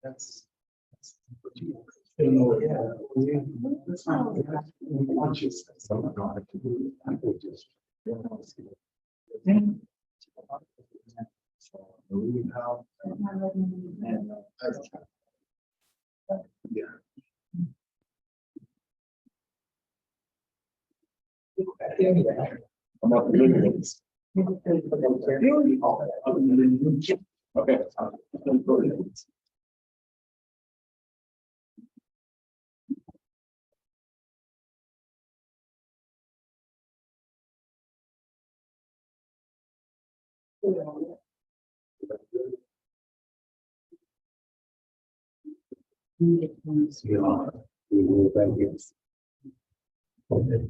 That's. You know, yeah. That's fine. We want you to say something, I have to do it. I will just. So, we have, and, yeah. I'm not doing this. Okay. Yeah, we will thank you. Okay.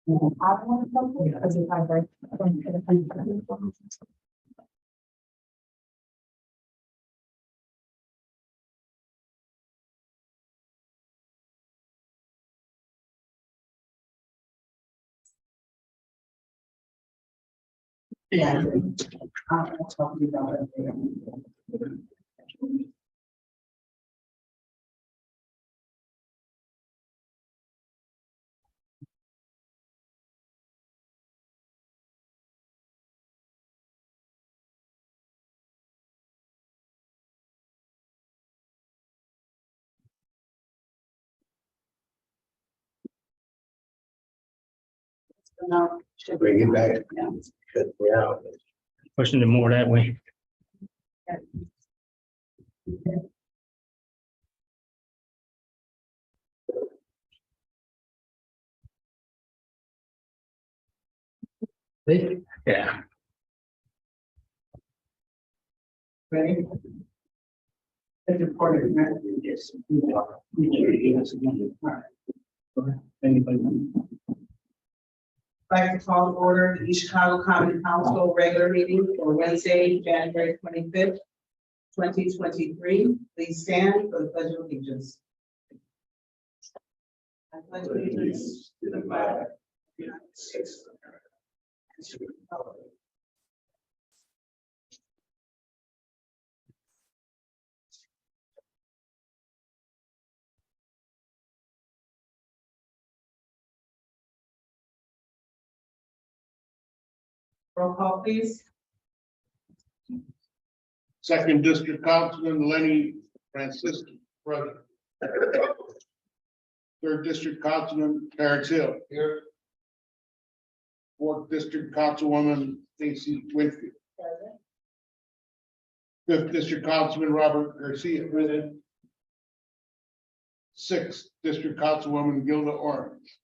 I want something as if I break. Yeah. I'll talk to you about it. No. Bring it back. Yeah. Good, yeah. Pushing it more that way. Yeah. Ready? It's important. Yes. Anybody? Like to call to order the East Chicago Common Council regular meeting for Wednesday, January 25th, 2023. Please stand for the pledge of allegiance. I pledge allegiance to the flag of the United States of America and to the republic. Roll call, please. Second District Councilman Lenny Francisco, present. Third District Councilman Terrence Hill. Here. Fourth District Councilwoman Stacy Winfield. Fifth District Councilman Robert Garcia. Present. Sixth District Councilwoman Gilda Orange.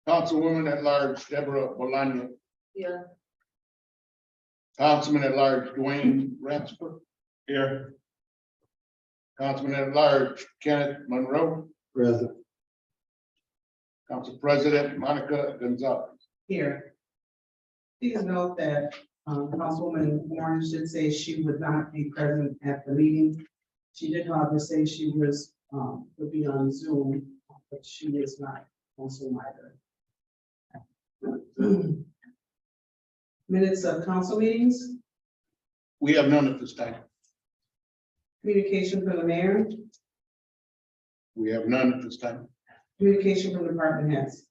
Councilwoman at Large Deborah Bologna. Yeah. Councilman at Large Dwayne Ransford. Here. Councilman at Large Kenneth Monroe. Present. Council President Monica Gonzalez. Here. Please note that Councilwoman Orange did say she would not be present at the meeting. She did however say she was, would be on Zoom, but she is not on Zoom either. Minutes of council meetings, We have none at this time. communication from the mayor, We have none at this time. communication from department heads.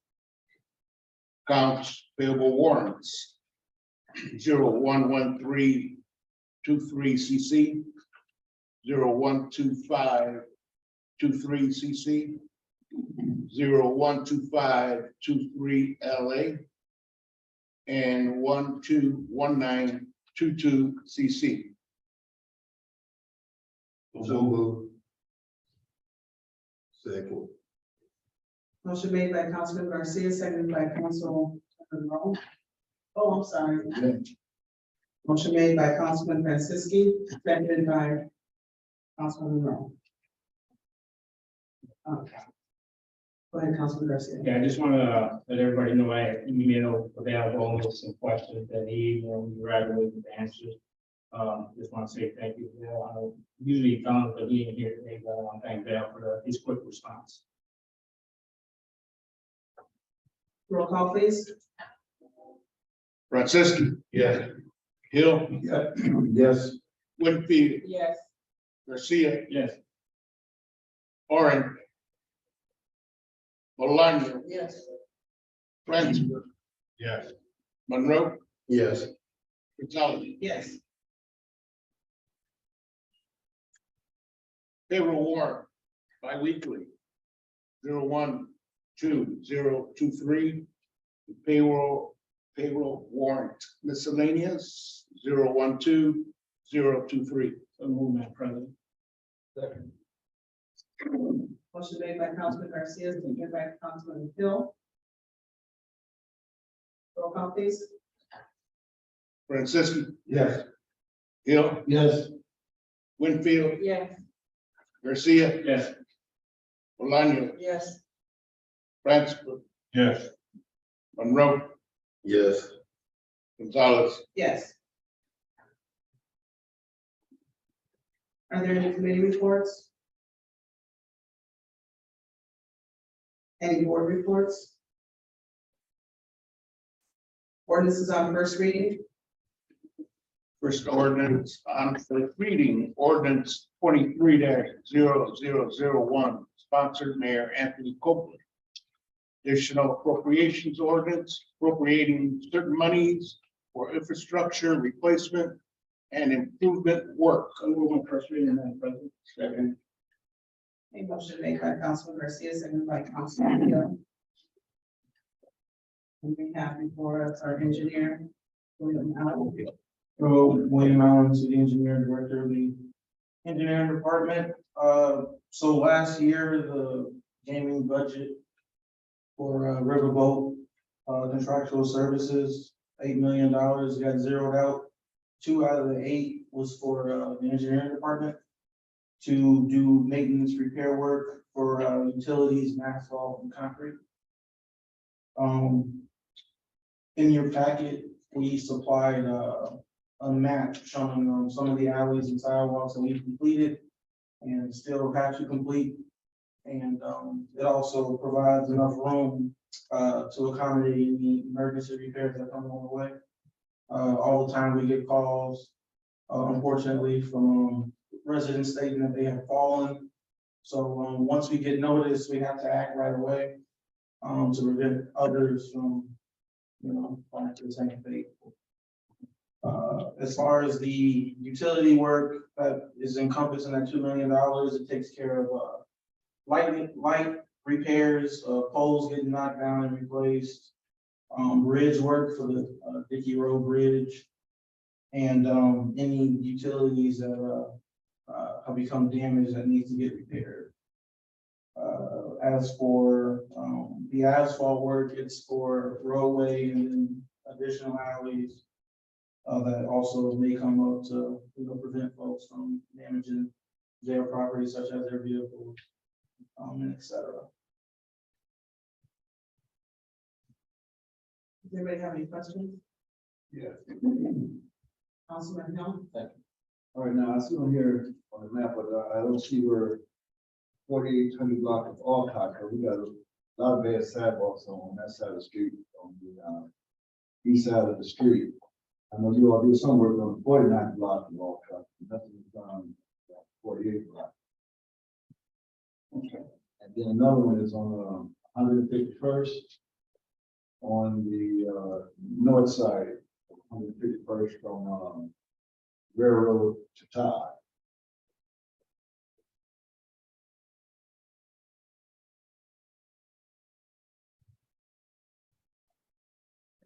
Accounts payable warrants. 011323 CC. 012523 CC. 012523 LA. And 121922 CC. So moved. Second. Motion made by Councilman Garcia, seconded by Councilman Monroe. Oh, I'm sorry. Motion made by Councilman Franciski, seconded by Councilman Monroe. Okay. Go ahead, Councilman Garcia. Yeah, I just want to let everybody know I have email available with some questions that need, and we graduate with answers. Just want to say thank you. I usually found the being here today, but I want to thank Val for his quick response. Roll call, please. Francisco. Yes. Hill. Yes. Winfield. Yes. Garcia. Yes. Orange. Maloney. Yes. Francis. Yes. Monroe. Yes. Gonzalez. Yes. Payroll warrant bi-weekly. 012-023. Payroll warrant miscellaneous. 012-023. So move, Madam President. Second. Motion made by Councilman Garcia, seconded by Councilman Hill. Roll call, please. Francisco. Yes. Hill. Yes. Winfield. Yes. Garcia. Yes. Maloney. Yes. Francis. Yes. Monroe. Yes. Gonzalez. Yes. Are there any committee reports? Any board reports? Ordinances on first reading? First ordinance on first reading, ordinance 23-0001, sponsored Mayor Anthony Copeland. Additional appropriations ordinance appropriating certain monies for infrastructure replacement and improvement work. So move on first reading, Madam President. Second. A motion made by Councilman Garcia, seconded by Councilman Hill. And we have before us our engineer, William Allen. Hello, William Allen, City Engineer, Director of the Engineering Department. So last year, the gaming budget for Riverboat contractual services, $8 million, got zeroed out. 2 out of the 8 was for the Engineering Department to do maintenance repair work for utilities, and asphalt and concrete. In your packet, we supplied a map showing some of the alleys and sidewalks that we've completed and still have to complete. And it also provides enough room to accommodate any emergency repairs that come along the way. All the time we get calls, unfortunately, from residents stating that they have fallen. So once we get notice, we have to act right away to prevent others from, falling to the same fate. As far as the utility work that is encompassed in that $2 million, it takes care of light repairs, poles getting knocked down and replaced, bridge work for the Dickey Road Bridge, and any utilities that have become damaged that needs to get repaired. As for the asphalt work, it's for roadway and then additional alleys that also may come up to prevent folks from damaging their property, such as their vehicles, and et cetera. Does anybody have any questions? Yeah. Councilman Hill? All right, now I see on here on the map, but I don't see where 4800 block of Alcott, we got a lot of bad sidewalks on that side of the street, on the east side of the street. I know you all do some work on the 49th block of Alcott, nothing is done on 48th block. Okay. And then another one is on 151st on the north side, 151st from Railroad to Todd.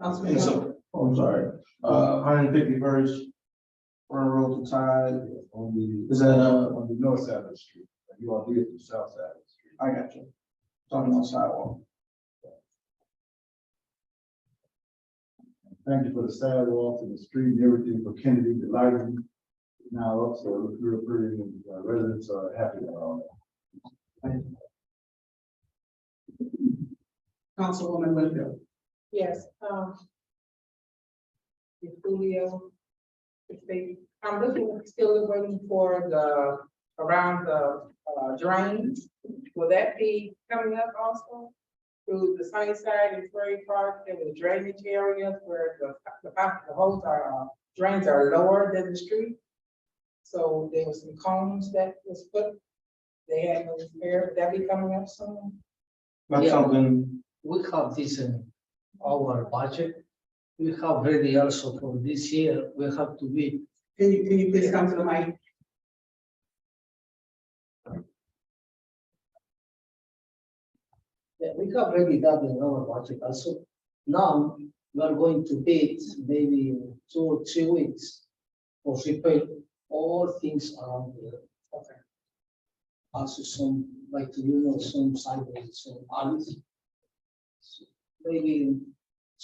Councilman And Hill? so, I'm sorry, 151st, Road to Tide, On the is that, on the north side of the street, you all do it the south side of the street. I got you. Talking about sidewalk. Thank you for the sidewalks and the street and everything for Kennedy, the lighting now up, so it looks real pretty, and residents are happy about all that. Councilwoman Winfield? Yes, if Julio, I'm still waiting for around the drains. Will that be coming up also? through the Sunnyside and Prairie Park, there was drainage areas where the holes are, drains are lower than the street. So there was some cones that was put, they had no repair, would that be coming up soon? That's Yeah. something, We have this in our budget. We have ready also for this year, we have to be, Can you please come to the mic? yeah, we have already done in our budget also. Now, we are going to bid maybe 2 or 3 weeks for repair all things around there. Okay. Also some, like, some sideways, some alleys. So maybe in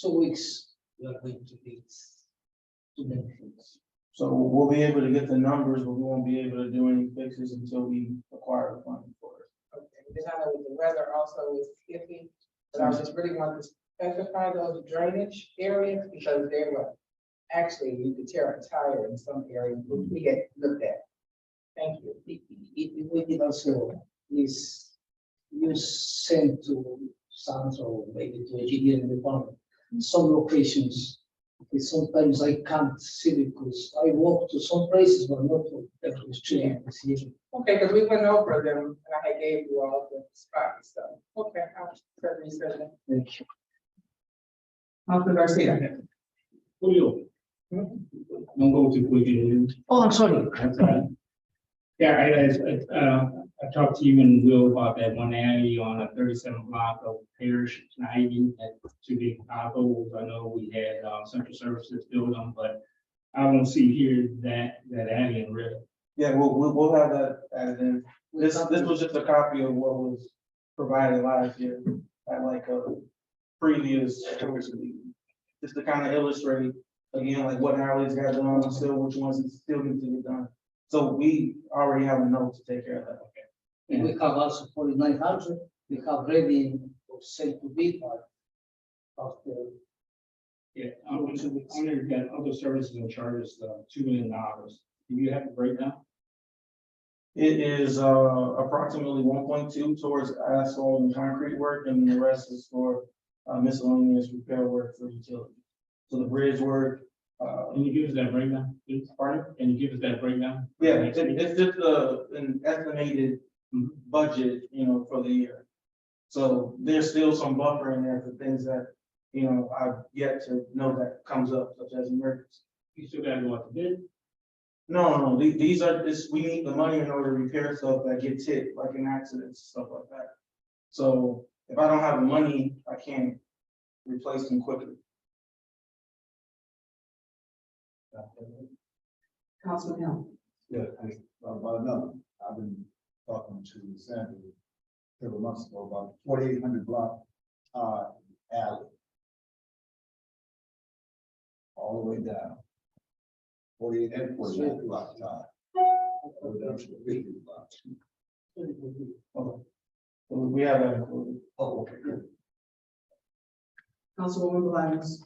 2 weeks, we are going to bid too many things. so we'll be able to get the numbers, but we won't be able to do any fixes until we acquire the funding for it. Okay, then I know the weather also is iffy, but I just really want to specify those drainage areas because they were, actually, you could tear a tire in some areas, which we had looked at. Thank you. We did also is you send to Sandra or maybe to engineering department, some locations. Okay, sometimes I can't see because I walk to some places, but not to every street. Okay, because we went over them and I had gave you all the spots, so, okay, I'll certainly say that. Thank you. Councilman Garcia. Julio. Don't go too quickly. Oh, I'm sorry. That's all right. Yeah, I talked to you and Will about that one alley on a 37 block of Parish and Ivy, that 2 big potholes. I know we had, Central Services build them, but I won't see here that alley in red. Yeah, we'll have that added in. This was just a copy of what was provided last year at like a previous, just to kind of illustrate, again, like what alleys got done, and still which ones still need to get done. So we already have a note to take care of that. And we have also 4,900. We have ready for sale to bid, but after Yeah, under that other services and charges, $2 million. Do you have a breakdown? It is approximately 1.2 towards asphalt and concrete work, and the rest is for miscellaneous repair work for utility. So the bridge work, Can you give us that breakdown, please? pardon? Can you give us that breakdown? Yeah, it's just an estimated budget, for the year. So there's still some buffer in there for things that, I've yet to know that comes up, such as emergency. You still gotta go out to bid? No, these are, we need the money in order to repair stuff that gets hit, like in accidents, stuff like that. So if I don't have the money, I can't replace them quickly. Councilman Hill. Yeah, about another, I've been talking to Sandra several months ago about 4,800 block, alley. All the way down. 48 and 49 block, All the way down to the 50 block. Okay. So we have that included. Oh, okay, good. Councilwoman Belize.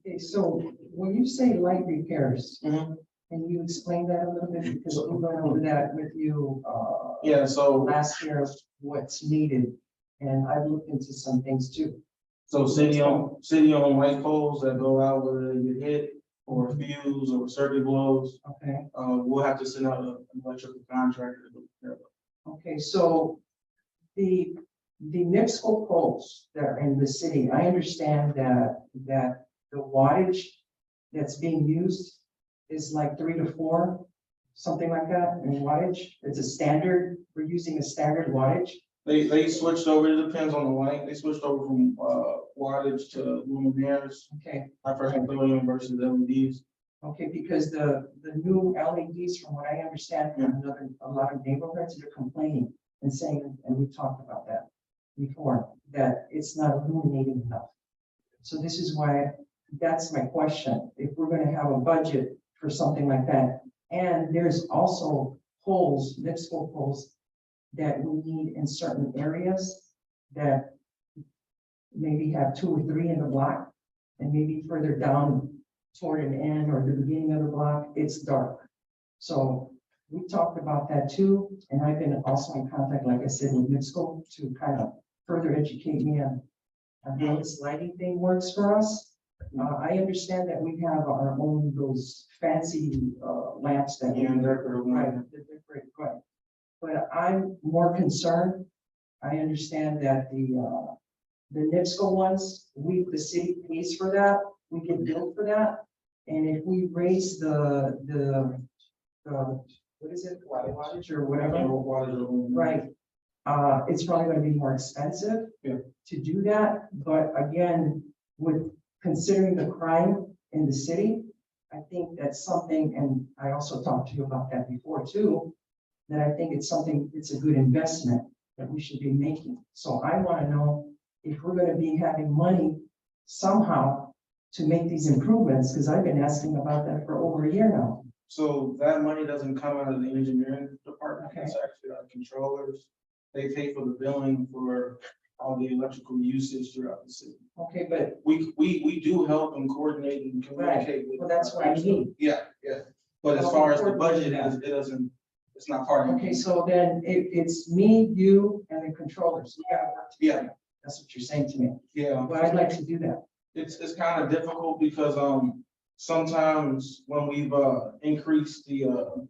Okay, so when you say light repairs, Mhm. can you explain that a little bit? Because we went over that with you, Yeah, so, last year, what's needed. And I looked into some things too. city-owned light poles that go out where they get hit, or fuse, or circuit blows, Okay, we'll have to send out an electrical contractor to repair them. okay, so the NIPSCO poles that are in the city, I understand that the wattage that's being used is like 3 to 4, something like that in wattage. It's a standard, we're using a standard wattage. They switched over, it depends on the light, they switched over from, wattage to luminaires, Okay, hyperhelium versus LEDs. okay, because the new LEDs, from what I understand from a lot of neighborhoods, they're complaining and saying, and we talked about that before, that it's not illuminating enough. So this is why, that's my question. If we're gonna have a budget for something like that, and there's also poles, NIPSCO poles that we need in certain areas that maybe have 2 or 3 in the block, and maybe further down toward an end or the beginning of the block, it's dark. So we talked about that too, and I've been also in contact, like I said, with NIPSCO to kind of further educate me on how this lighting thing works for us. I understand that we have our own, those fancy, lamps that we. Yeah, they're Right, they're great, right. But I'm more concerned, I understand that the NIPSCO ones, the city pays for that, we get billed for that. And if we raise what is it, wattage or whatever, right? It's probably gonna be more expensive. Yeah. To do that, but again, with considering the crime in the city, I think that's something, and I also talked to you about that before too, that I think it's something, it's a good investment that we should be making. So I wanna know if we're gonna be having money somehow to make these improvements, because I've been asking about that for over a year now. So that money doesn't come out of the engineering department, Okay. it's actually our controllers. They pay for the billing for all the electrical usage throughout the city. Okay, but, We do help and coordinate and communicate with. well, that's what I mean. Yeah, yeah, but as far as the budget is, it doesn't, it's not part of. Okay, so then it's me, you, and the controllers. We gotta work together. That's what you're saying to me. Yeah. Well, I'd like to do that. It's kind of difficult because, sometimes when we've, increased the,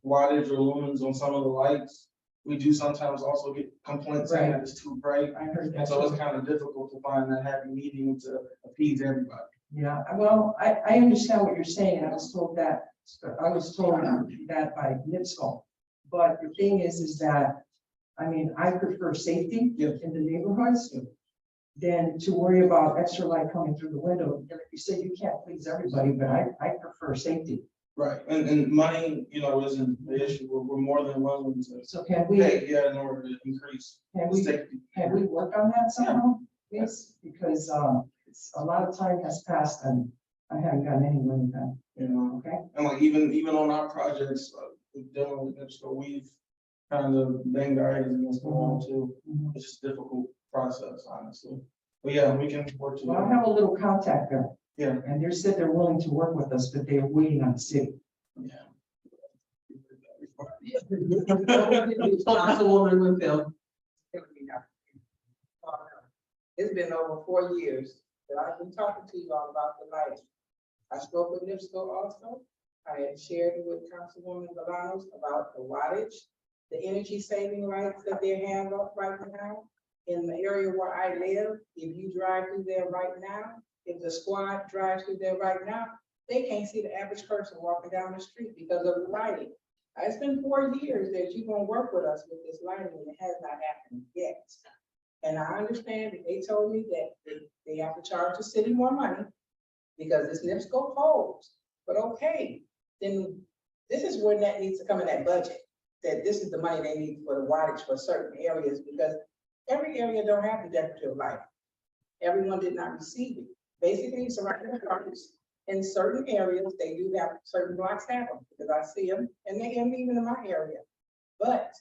wattage or lumens on some of the lights, we do sometimes also get complaints saying that it's too bright. I heard And that. so it's kind of difficult to find that happy medium to appease everybody. Yeah, well, I understand what you're saying, and I was told that by NIPSCO. But the thing is that, I mean, I prefer safety Yeah. in the neighborhoods than to worry about extra light coming through the window. Like you said, you can't please everybody, but I prefer safety. Right, and money, isn't the issue, we're more than willing to So can we, pay, in order to increase can the we, safety. can we work on that somehow? Yes, because, it's a lot of time has passed and I haven't gotten any money back, okay? And like even on our projects, with dealing with NIPSCO, we've kind of banged our heads against the wall too. Mhm. It's just a difficult process, honestly. But yeah, we can work Well, I together. have a little contact there. Yeah. And they said they're willing to work with us, but they're waiting on the city. Yeah. Councilwoman Winfield. It's been over 4 years that I've been talking to you all about the lighting. I spoke with NIPSCO also. I had shared with Councilwoman Bolanos about the wattage, the energy saving lights that they have up right now. In the area where I live, if you drive through there right now, if the squad drives through there right now, they can't see the average person walking down the street because of the lighting. It's been 4 years that you're gonna work with us with this lighting, and it has not happened yet. And I understand that they told me that they have to charge the city more money because it's NIPSCO poles. But okay, then this is where that needs to come in that budget, that this is the money they need for the wattage for certain areas, because every area don't have the decorative light. Everyone did not receive it. Basically, surrounding parks in certain areas, they do have certain blocks have them, because I see them, and they have them even in my area. But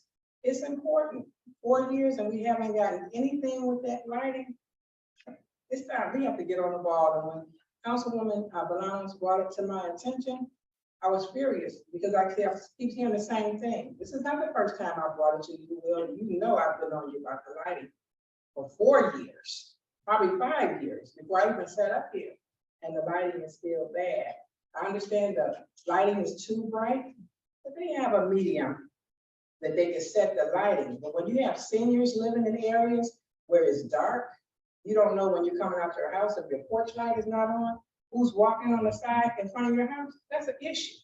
it's important. 4 years and we haven't gotten anything with that lighting. It's time we have to get on the ball. And when Councilwoman Bolanos brought it to my attention, I was furious because I keep hearing the same thing. This is not the first time I brought it to you. Well, you know I've been on you about the lighting for 4 years, probably 5 years before I even set up here. And the lighting is still bad. I understand the lighting is too bright, but they have a medium that they can set the lighting. But when you have seniors living in areas where it's dark, you don't know when you're coming out to your house, if your porch light is not on, who's walking on the side in front of your house, that's an issue.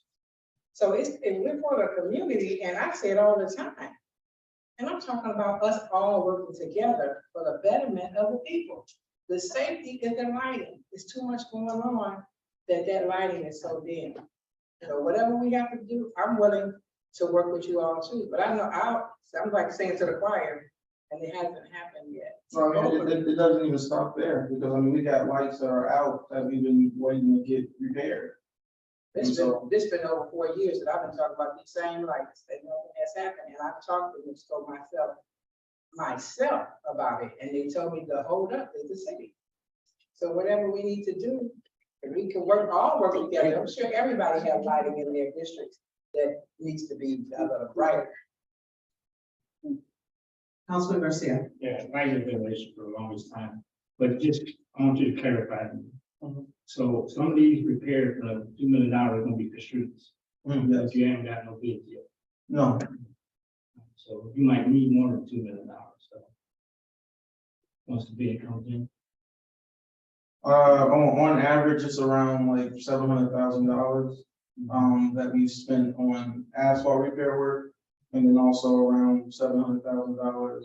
So we're for the community, and I say it all the time. And I'm talking about us all working together for the betterment of the people. The safety is the lighting. There's too much going on that lighting is so dim. So whatever we have to do, I'm willing to work with you all too. But I know I'm like saying to the choir, and it hasn't happened yet. So I mean, it doesn't even stop there, because I mean, we got lights that are out that we've been waiting to get repaired. This been over 4 years that I've been talking about these same lights, that nothing has happened, and I've talked to NIPSCO myself about it, and they told me the hold up is the city. So whatever we need to do, if we can all work together, I'm sure everybody have lighting in their districts that needs to be a little brighter. Councilman Garcia. Yeah, light has been an issue for the longest time, but just, I want you to clarify. So some of these repairs, $2 million are gonna be for streets, Yes, but you haven't got no bids yet. no, So you might need more than $2 million, so. Once the bid comes in. on average, it's around like $700,000. That we spent on asphalt repair work, and then also around $700,000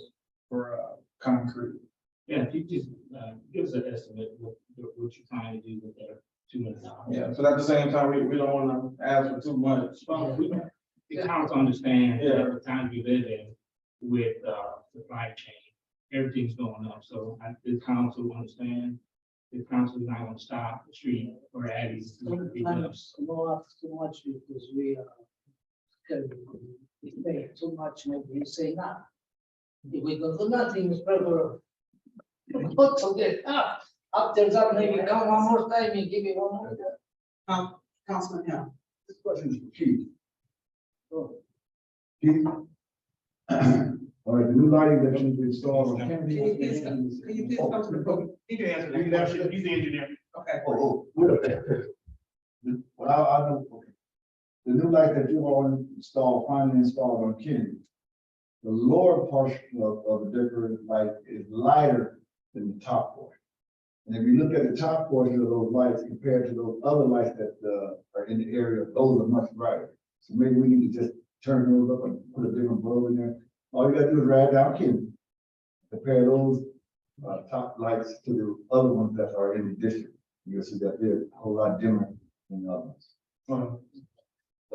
for, concrete. Yeah, if you just, give us an estimate what you're trying to do with that $2 million. Yeah, but at the same time, we don't wanna ask for too much. Well, the council understand Yeah. that the time you live in with, supply chain, everything's going up, so the council understand. The council is not gonna stop the street or alleys. Sometimes not too much because we pay too much, maybe you say nah. If we don't do nothing, it's better. But okay, after that, maybe come one more time and give me one more. Councilman Hill. This question is for Keith. Oh. Keith? All right, the new lighting that you've installed. Can you please come to the podium? He can answer that question. He's the engineer. Okay. What up there? Well, I know, okay. The new light that you all installed, finally installed on Kennedy. The lower portion of the Dicker light is lighter than the top portion. And if you look at the top portion of those lights compared to those other lights that are in the area, those are much brighter. So maybe we need to just turn those up and put a different bulb in there. All you gotta do is ride down Kennedy. Compare those top lights to the other ones that are in the district. You'll see that they're a whole lot dimmer than the others. But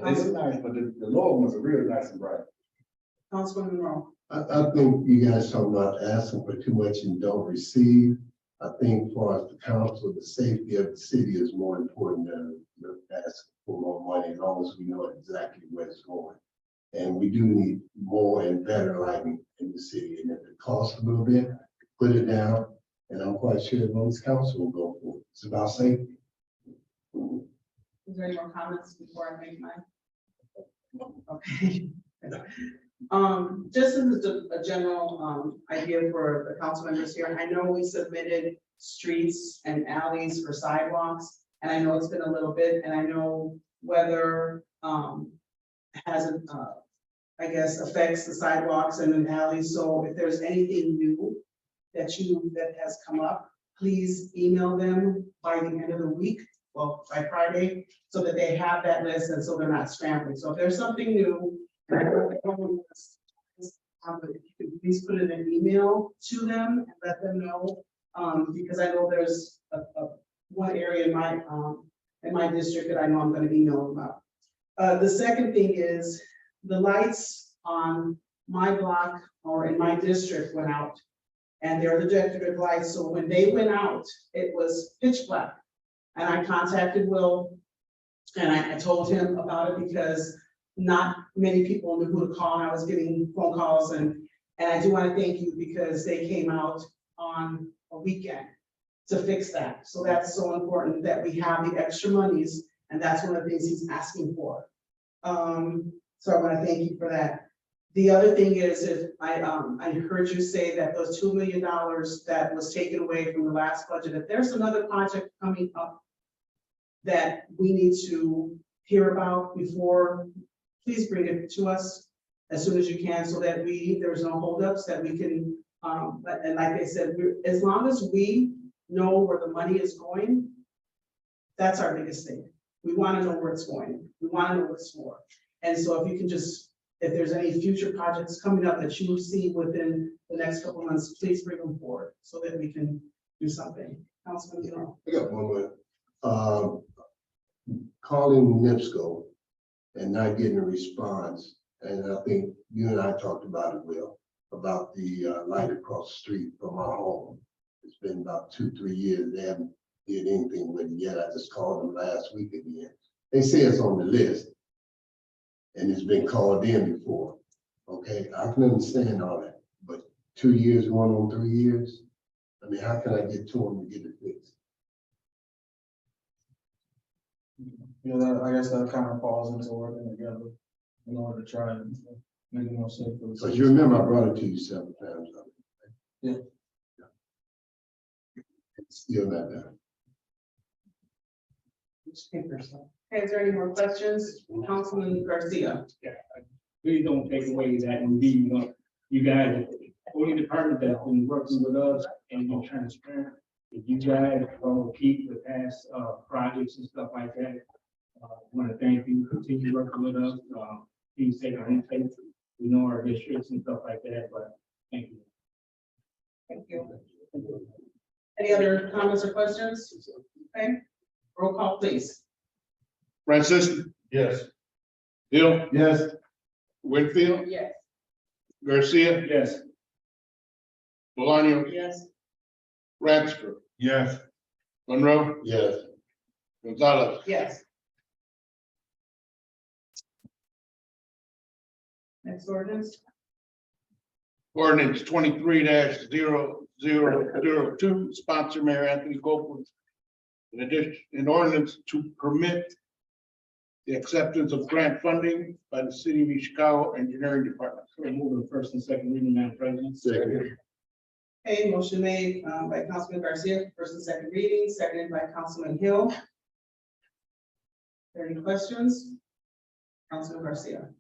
they look nice, but the lower ones are really nice and bright. Councilman Monroe. I think you guys talking about asking for too much and don't receive. I think for us, the council, the safety of the city is more important than asking for more money, as long as we know exactly where it's going. And we do need more and better lighting in the city, and if it costs a little bit, put it down, and I'm quite sure most council will go for it. It's about safety. Is there any more comments before I make mine? Okay. Just as a general, idea for the council members here, I know we submitted streets and alleys for sidewalks, and I know it's been a little bit, and I know weather, hasn't, I guess, affects the sidewalks and the alleys, so if there's anything new that has come up, please email them by the end of the week, well, by Friday, so that they have that list and so they're not scrambling. So if there's something new, if you could please put in an email to them and let them know, because I know there's one area in my district that I know I'm gonna email them about. The second thing is the lights on my block or in my district went out, and they're the decorative lights. So when they went out, it was pitch black. And I contacted Will and I told him about it because not many people knew who to call. And I was getting phone calls and I do want to thank you because they came out on a weekend to fix that. So that's so important that we have the extra monies, and that's one of the things he's asking for. So I want to thank you for that. The other thing is, if I heard you say that those $2 million that was taken away from the last budget, if there's another project coming up that we need to hear about before, please bring it to us as soon as you can, so that there's no holdups, that we can, and like I said, as long as we know where the money is going, that's our biggest thing. We want to know where it's going. We want to know what it's for. And so if you can just, if there's any future projects coming up that you see within the next couple of months, please bring them forward so that we can do something. Councilman, you know. I got one more. Calling NIPSCO and not getting a response, and I think you and I talked about it, Will, about the light across the street from our home. It's been about 2-3 years. They haven't did anything with it yet. I just called them last week again. They say it's on the list and it's been called in before. Okay, I can understand all that, but 2 years going on 3 years, I mean, how can I get to them to get it fixed? Yeah, I guess that kind of falls into working together in order to try and make it more safe for the Because you remember I brought it to you several times. Yeah. It's still not done. Newspapers. Okay, is there any more questions? Councilman Garcia. Please don't take away that and be, you guys, only department that's been working with us and been transparent. If you guys will keep the past, projects and stuff like that, want to thank you, continue working with us, please take our input. We know our districts and stuff like that, but thank you. Thank you. Any other comments or questions? Okay, roll call, please. Francis. Yes. Hill. Yes. Winfield. Yes. Garcia. Yes. Bolaño. Yes. Ratchford. Yes. Monroe. Yes. Gonzalez. Yes. Next ordinance. Ordinance 23-0002, sponsor Mayor Anthony Copeland. In addition, an ordinance to permit the acceptance of grant funding by the city of East Chicago Engineering Department. So move the first and second reading, Madam President. Second. Okay, motion made by Councilman Garcia, first and second reading, seconded by Councilman Hill. Are there any questions? Councilman Garcia.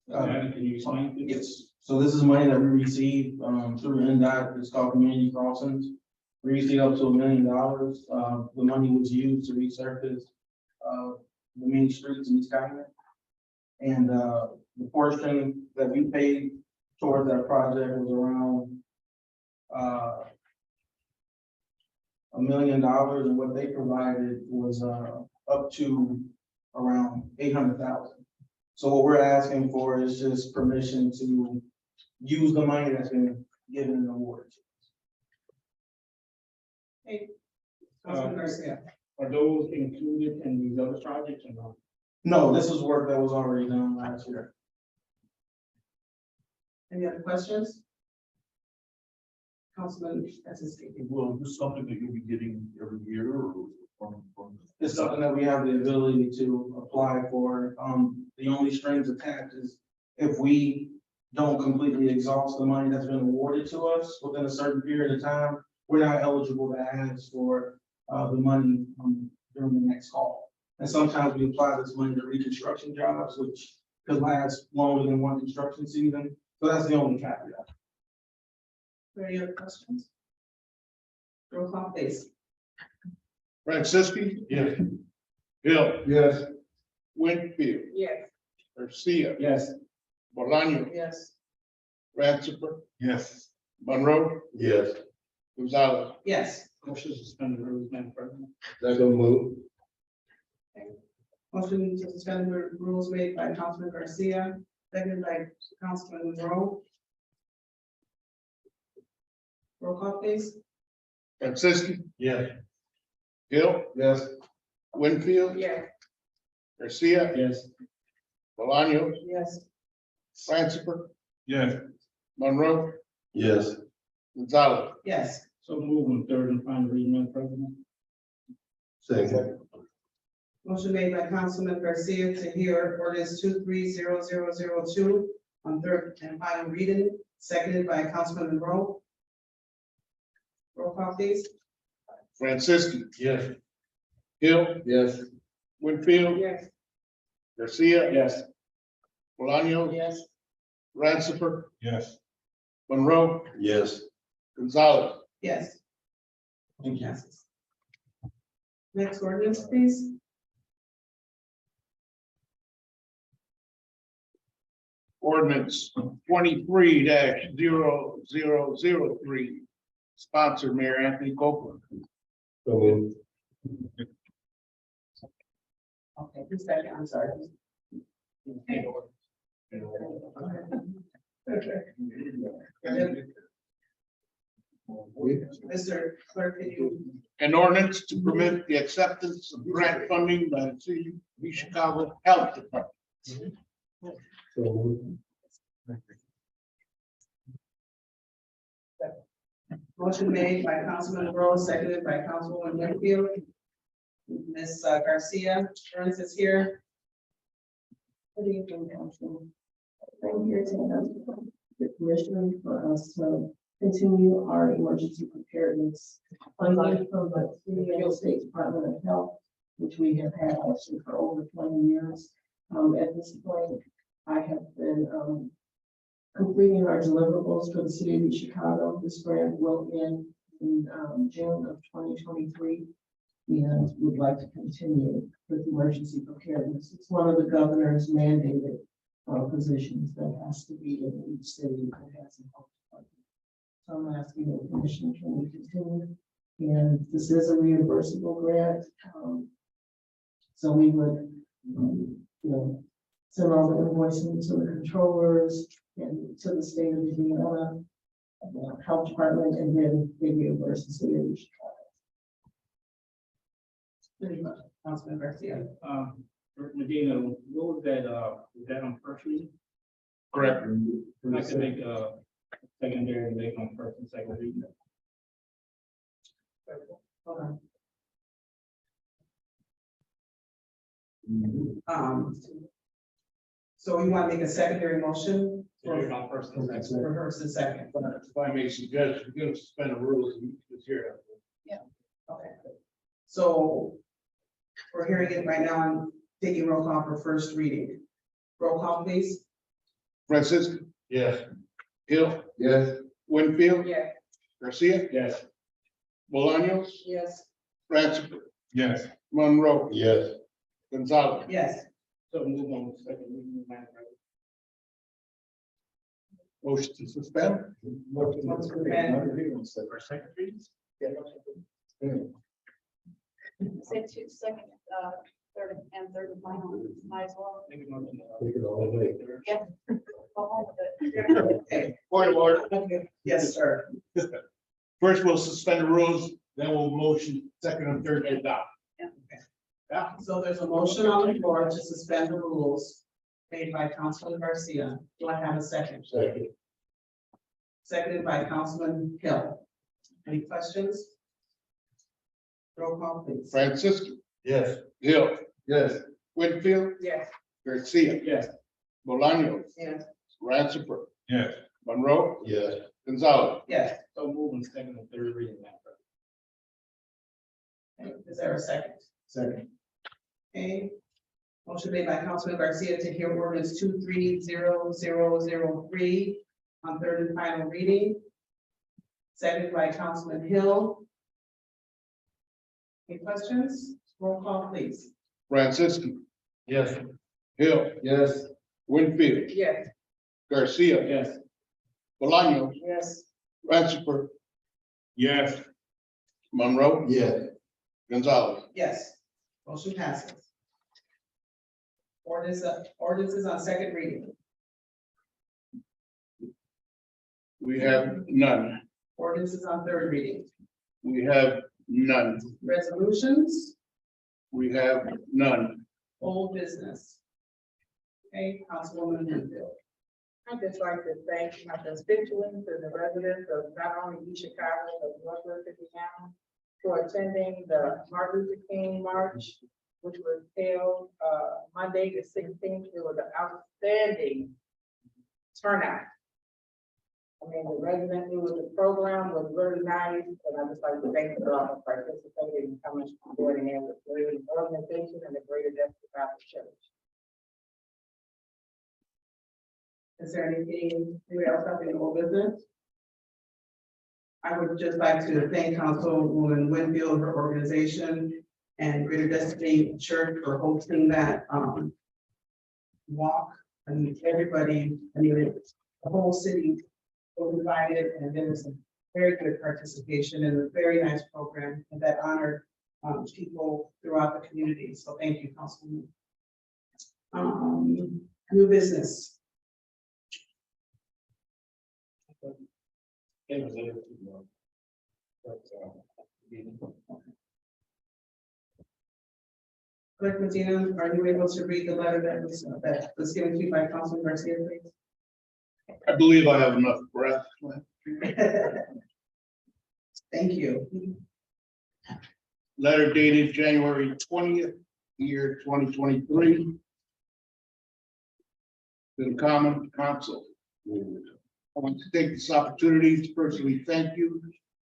Can you explain? Please? Yes, so this is money that we received through NDOT, it's called Community Crossings. We received up to $1 million. The money was used to resurface the main streets in East Calumet. And the portion that we paid towards that project was around $1 million, and what they provided was up to around 800,000. So what we're asking for is just permission to use the money that's been given and awarded. Hey, Councilman Garcia. Are those included in these other projects or not? No, this is work that was already done last year. Any other questions? Councilman, that's his statement. Well, this is something that you'll be getting every year or from? It's something that we have the ability to apply for. The only strings attached is if we don't completely exhaust the money that's been awarded to us within a certain period of time, we're not eligible to ask for the money during the next call. And sometimes we apply this money to reconstruction jobs, which could last longer than one construction season. So that's the only caveat. Any other questions? Roll call, please. Francisci. Yes. Hill. Yes. Winfield. Yes. Garcia. Yes. Bolaño. Yes. Ratchford. Yes. Monroe. Yes. Gonzalez. Yes. Motion to suspend the rules, Madam President. Second move. Motion to suspend the rules made by Councilman Garcia, seconded by Councilman Monroe. Roll call, please. Francisci. Yes. Hill. Yes. Winfield. Yes. Garcia. Yes. Bolaño. Yes. Ratchford. Yes. Monroe. Yes. Gonzalez. Yes. So move on third and final reading, Madam President. Second. Motion made by Councilman Garcia to hear ordinance 230002 on third and final reading, seconded by Councilman Monroe. Roll call, please. Francisci. Yes. Hill. Yes. Winfield. Yes. Garcia. Yes. Bolaño. Yes. Ratchford. Yes. Monroe. Yes. Gonzalez. Yes. Thank you. Passes. Next ordinance, please. Ordinance 23-0003, sponsor Mayor Anthony Copeland. So move. Okay, who's that? I'm sorry. Mr. Clerk, can you? An ordinance to permit the acceptance of grant funding by the city of East Chicago Health Department. So move. Motion made by Councilman Monroe, seconded by Councilwoman Winfield. Ms. Garcia, Burns is here. What do you think, Councilman? I'm here to ask the commission for us to continue our emergency preparedness funding from the City and State Department of Health, which we have had actually for over 20 years. At this point, I have been completing our deliverables for the City of Chicago. This grant will end in June of 2023. And would like to continue with emergency preparedness. It's one of the governor's mandated positions that has to be in each city that has a health department. So I'm asking the commission, can we continue? And this is a reimbursable grant. So we would, send all the invoicing to the controllers and to the state of Indiana, health department, and then they reimburse the city of Chicago. Pretty much, Councilman Garcia. Medina, what was that on first reading? Correct. I'd like to make a secondary debate on first and second reading. Hold on. So we want to make a secondary motion Debate on first and second. for first and second. If I may suggest, we're gonna suspend the rules this year. Okay. So we're hearing it right now and taking roll call for first reading. Roll call, please. Francisco. Yes. Hill. Yes. Winfield. Yes. Garcia. Yes. Bolaños. Yes. Ratchford. Yes. Monroe. Yes. Gonzalez. Yes. So move on to second reading, Madam President. Motion to suspend. For second reading? Say two, second, third and final, might as well. Make a motion. Take it all away. Yeah. Go home with it. Okay. Point of order. Yes, sir. First, we'll suspend the rules, then we'll motion second and third to adopt. So there's a motion on the floor to suspend the rules made by Councilman Garcia. Do I have a second? Second. Seconded by Councilman Hill. Any questions? Roll call, please. Francisco. Yes. Hill. Yes. Winfield. Yes. Garcia. Yes. Bolaños. Yes. Ratchford. Yes. Monroe. Yes. Gonzalez. Yes. So move on second and third reading, Madam President. Is there a second? Second. Okay. Motion made by Councilman Garcia to hear ordinance 230003 on third and final reading. Seconded by Councilman Hill. Any questions? Roll call, please. Francisco. Yes. Hill. Yes. Winfield. Yes. Garcia. Yes. Bolaños. Yes. Ratchford. Yes. Monroe. Yes. Gonzalez. Yes. Motion passes. Ordinances on second reading. We have none. Ordinances on third reading. We have none. Resolutions, We have none. old business. Okay, Councilwoman Winfield. I'd just like to thank my constituents and the residents of not only East Chicago, but Northwest Indiana for attending the Martin Luther King March, which was held Monday the 16th. It was an outstanding turnout. I mean, the resident knew the program was very nice, and I just like to thank you all for participating and coming on board and with the great organization and the Greater Desert Baptist Church. Is there anything, anybody else have any more business? I would just like to thank Councilwoman Winfield, her organization, and Greater Destiny Church for hosting that walk. And everybody, I mean, the whole city was invited, and there was a very good participation and a very nice program that honored people throughout the community. So thank you, Councilwoman. New business. Clerk Medina, are you able to read the letter that was given to you by Councilman Garcia, please? I believe I have enough breath. Thank you. Letter dated January 20th, year 2023. to the common council. I want to take this opportunity to personally thank you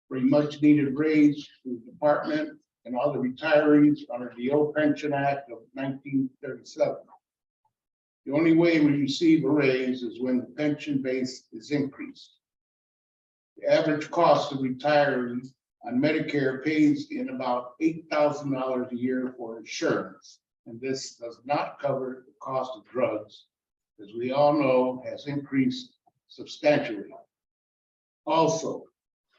for a much needed raise to the department and all the retirees under the old Pension Act of 1937. The only way we receive a raise is when the pension base is increased. The average cost of retirees on Medicare pays in about $8,000 a year for insurance. And this does not cover the cost of drugs, as we all know, has increased substantially. Also,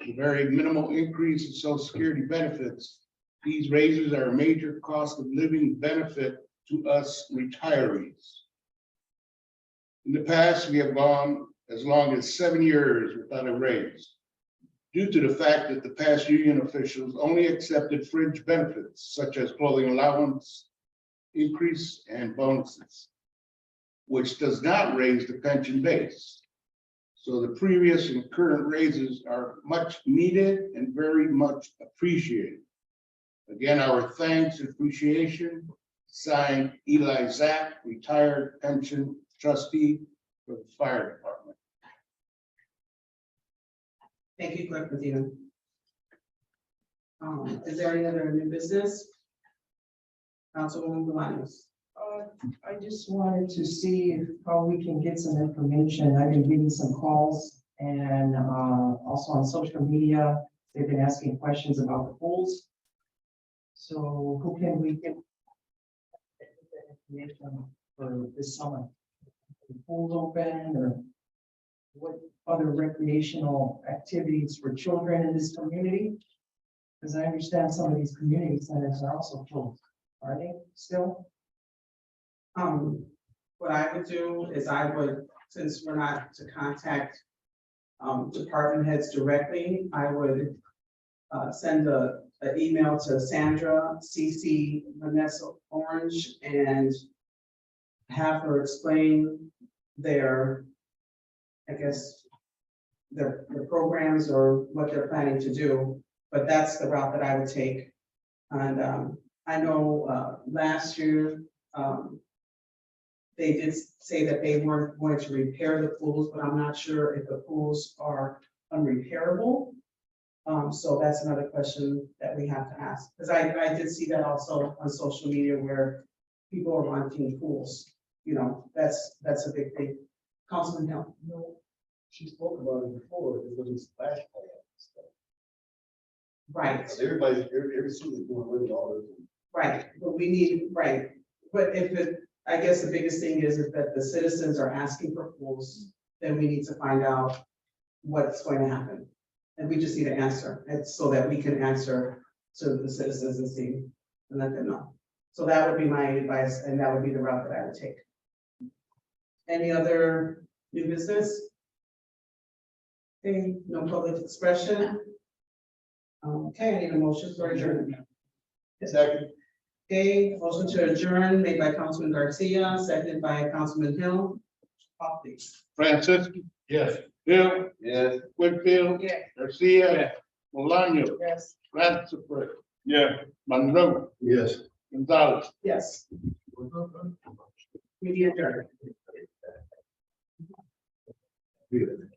the very minimal increase in Social Security benefits, these raises are a major cost of living benefit to us retirees. In the past, we have gone as long as 7 years without a raise, due to the fact that the past union officials only accepted fringe benefits such as clothing allowance, increase, and bonuses, which does not raise the pension base. So the previous and current raises are much needed and very much appreciated. Again, our thanks and appreciation, signed Eli Zach, retired pension trustee for the fire department. Thank you, Clerk Medina. Is there any other new business? Councilwoman Bolaños. I just wanted to see how we can get some information. I've been getting some calls and also on social media, they've been asking questions about the pools. So who can we get information for this summer? The pools open, or what other recreational activities for children in this community? Because I understand some of these community centers are also closed. Are they still? What I would do is I would, since we're not to contact department heads directly, I would send an email to Sandra, CC Vanessa Orange, and have her explain their, I guess, their programs or what they're planning to do. But that's the route that I would take. And I know last year, they did say that they weren't going to repair the pools, but I'm not sure if the pools are unrepairable. So that's another question that we have to ask, because I did see that also on social media where people are wanting pools. You know, that's a big thing. Councilman Hill. No, she spoke about it before, it was a splash pad and stuff. Right, Every city is doing with all this. right, but we need, right, but if it, I guess the biggest thing is that the citizens are asking for pools, then we need to find out what's going to happen. And we just need to answer, and so that we can answer to the citizens and see, and let them know. So that would be my advice, and that would be the route that I would take. Any other new business? Okay, no public expression. Okay, I need a motion for adjournment. Second. Okay, motion to adjourn made by Councilman Garcia, seconded by Councilman Hill. Call please. Francisco, Yes. Bill, Yes. Whitfield, Yes. Garcia, Bolaños, Yes. Ratzenberg, Monroe, Yes. Gonzalez. Yes. Media adjourned. Good.